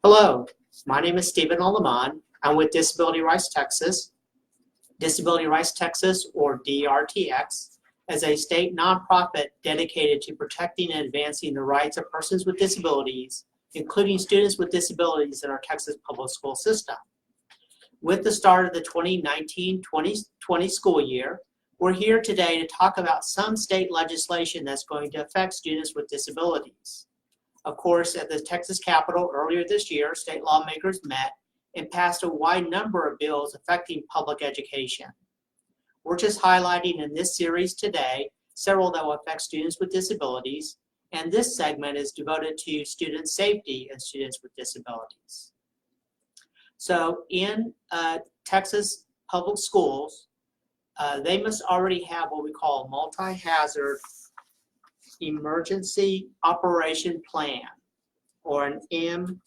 Hello, my name is Stephen Alaman. I'm with Disability Rights Texas. Disability Rights Texas, or DRTX, is a state nonprofit dedicated to protecting and advancing the rights of persons with disabilities, including students with disabilities in our Texas public school system. With the start of the 2019-2020 school year, we're here today to talk about some state legislation that's going to affect students with disabilities. Of course, at the Texas Capitol earlier this year, state lawmakers met and passed a wide number of bills affecting public education. We're just highlighting in this series today several that will affect students with disabilities, and this segment is devoted to student safety and students with disabilities. So in Texas public schools, they must already have what we call a multi-hazard emergency operation plan, or an MEOP.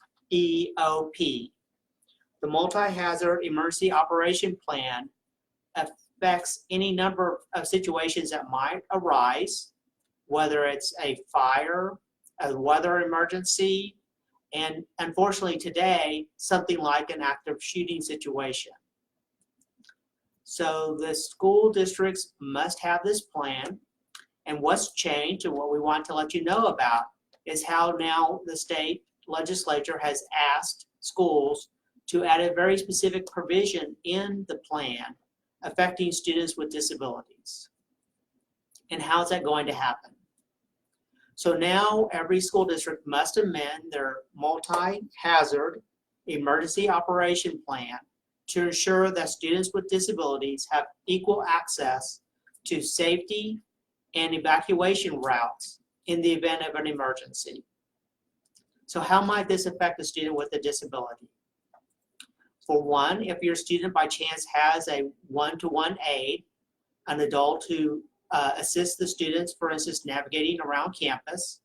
The multi-hazard emergency operation plan affects any number of situations that might arise, whether it's a fire, a weather emergency, and unfortunately today, something like an active shooting situation. So the school districts must have this plan. And what's changed and what we want to let you know about is how now the state legislature has asked schools to add a very specific provision in the plan affecting students with disabilities. And how's that going to happen? So now every school district must amend their multi-hazard emergency operation plan to ensure that students with disabilities have equal access to safety and evacuation routes in the event of an emergency. So how might this affect a student with a disability? For one, if your student by chance has a one-to-one aide, an adult who assists the students, for instance, navigating around campus,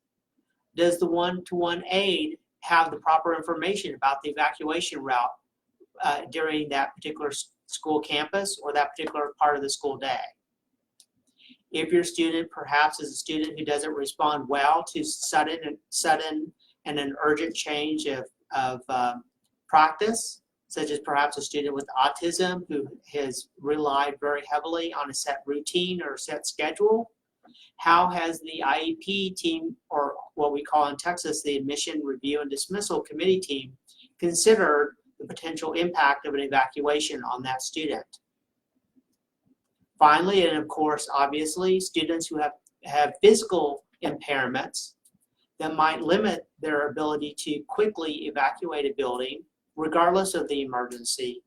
does the one-to-one aide have the proper information about the evacuation route during that particular school campus or that particular part of the school day? If your student perhaps is a student who doesn't respond well to sudden and an urgent change of practice, such as perhaps a student with autism who has relied very heavily on a set routine or set schedule, how has the IEP team, or what we call in Texas the Admission Review and Dismissal Committee team, considered the potential impact of an evacuation on that student? Finally, and of course, obviously, students who have physical impairments that might limit their ability to quickly evacuate a building, regardless of the emergency,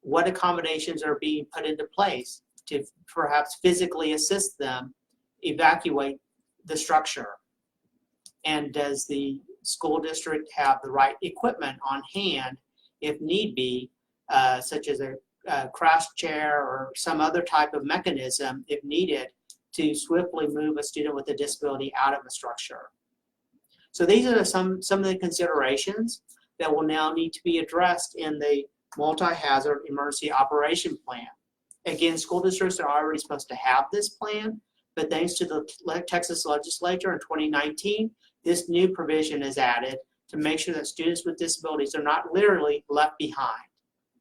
what accommodations are being put into place to perhaps physically assist them evacuate the structure? And does the school district have the right equipment on hand, if need be, such as a crash chair or some other type of mechanism, if needed, to swiftly move a student with a disability out of a structure? So these are some of the considerations that will now need to be addressed in the multi-hazard emergency operation plan. Again, school districts are already supposed to have this plan, but thanks to the Texas legislature in 2019, this new provision is added to make sure that students with disabilities are not literally left behind.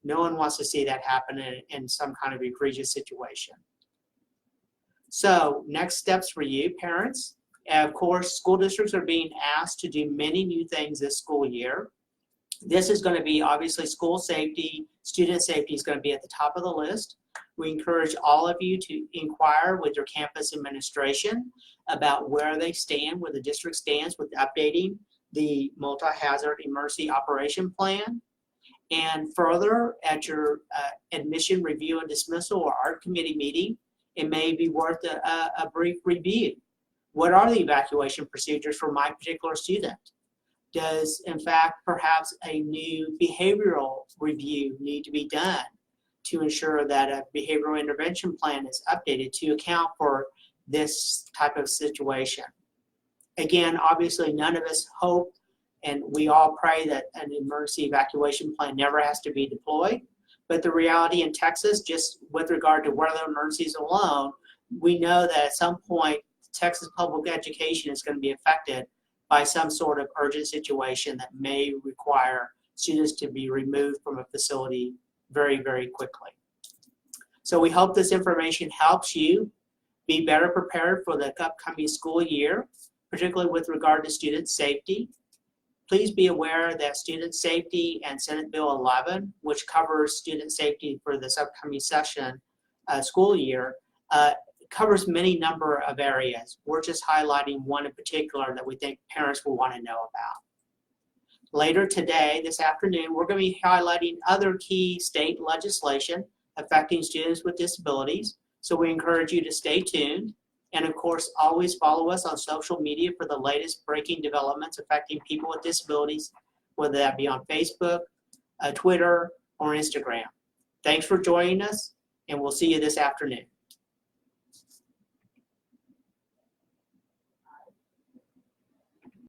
No one wants to see that happen in some kind of egregious situation. So next steps for you, parents. Of course, school districts are being asked to do many new things this school year. This is going to be, obviously, school safety, student safety is going to be at the top of the list. We encourage all of you to inquire with your campus administration about where they stand, where the district stands with updating the multi-hazard emergency operation plan. And further, at your admission review and dismissal or art committee meeting, it may be worth a brief review. What are the evacuation procedures for my particular student? Does, in fact, perhaps a new behavioral review need to be done to ensure that a behavioral intervention plan is updated to account for this type of situation? Again, obviously, none of us hope, and we all pray that an emergency evacuation plan never has to be deployed. But the reality in Texas, just with regard to weather emergencies alone, we know that at some point, Texas public education is going to be affected by some sort of urgent situation that may require students to be removed from a facility very, very quickly. So we hope this information helps you be better prepared for the upcoming school year, particularly with regard to student safety. Please be aware that student safety and Senate Bill 11, which covers student safety for this upcoming session, school year, covers many number of areas. We're just highlighting one in particular that we think parents will want to know about. Later today, this afternoon, we're going to be highlighting other key state legislation affecting students with disabilities. So we encourage you to stay tuned. And of course, always follow us on social media for the latest breaking developments affecting people with disabilities, whether that be on Facebook, Twitter, or Instagram. Thanks for joining us, and we'll see you this afternoon.